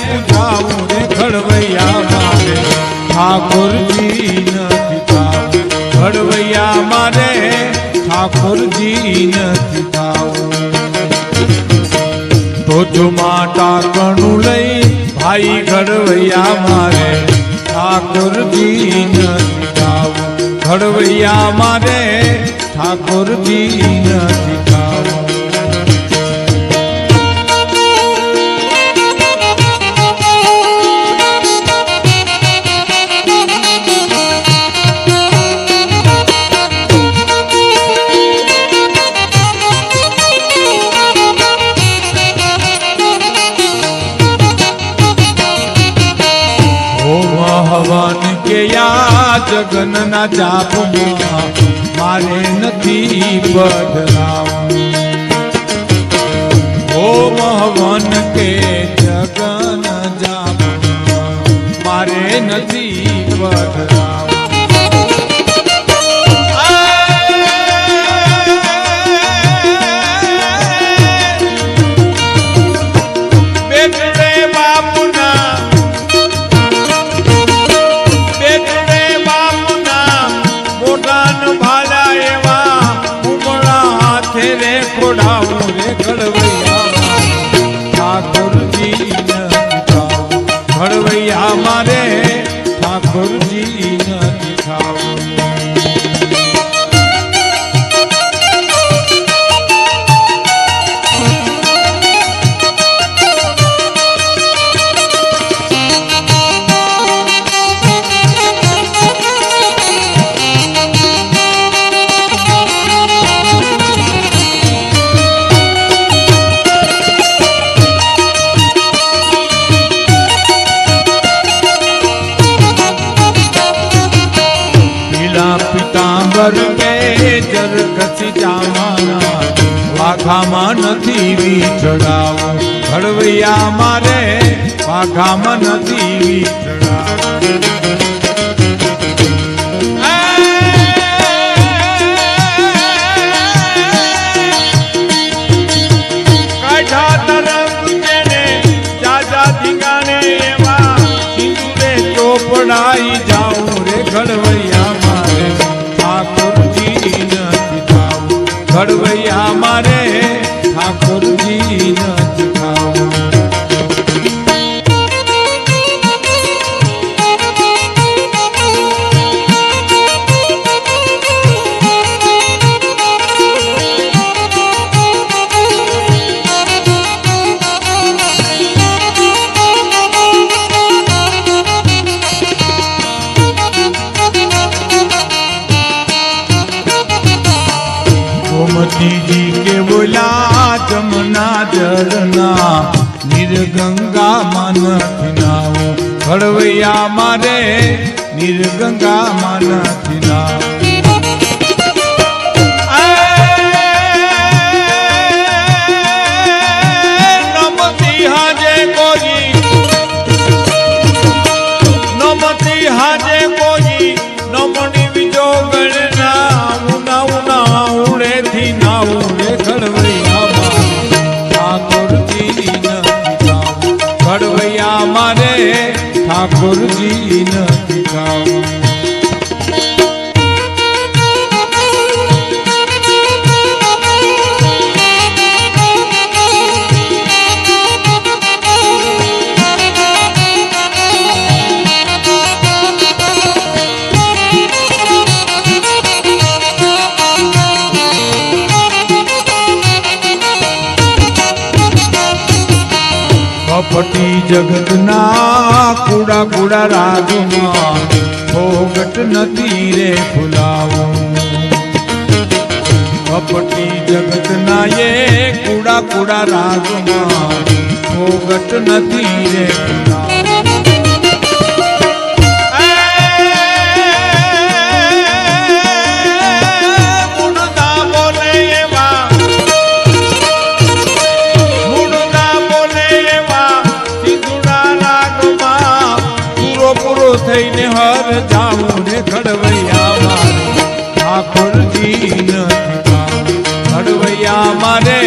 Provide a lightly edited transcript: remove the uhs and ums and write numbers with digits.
પૂજાવું રે ઘડવૈયા મારે ઠાકોરજી નથી થાવું ઘડવૈયા મારે ઠાકોરજી નથી થાવું તો જો માતા કણું લઈ ભાઈ ઘડવૈયા મારે ઠાકોરજી નથી થાવું ઘડવૈયા મારે ઠાકોરજી નથી થાવું હવન કે યા જગન ના જાપમાં મારે નથી બદલાવું ઓમ હવન કે જગન જાપમાં મારે નથી બદલાવું ખોડાવું રે ઘડવૈયા ઠાકોરજી નથી થાવું ઘડવૈયા મારે ઠાકોરજી નથી થાવું પિતાંબર કે જર કસી જાવાના વાઘામાં નથી વીઠડાવું ઘડવૈયા મારે વાઘામાં નથી વીઠડાવું કાઢા તરફ જેને જાજા ધીંગાને એવા સિંદૂરે ચોપડાઈ જાઉં રે ઘડવૈયા ઘડવૈયા મારે ઠાકોરજી નથી થાવું गोमती जी के बोला जमुना जरना निर्गंगा मन थिनाओ घड़वैया मारे निर्गंगा मन थिनाओ नमती हाजे कोई नमती हाजे कोई नमणी बीजो गणना उना उना उड़े थी ना उड़े घड़वैया मारे ठाकुरजी નથી થાવું ઘડવૈયા મારે ઠાકોરજી નથી થાવું कपटी जगतना कूड़ा कूड़ा रागमा फोगट नदी रे फुलावो कपटी जगतना ये कूड़ा कूड़ा रागमा फोगट नदी रे फुलावो થઈને હર જાવું રે ઘડવૈયા મારે ઠાકોરજી નથી થાવું ઘડવૈયા મારે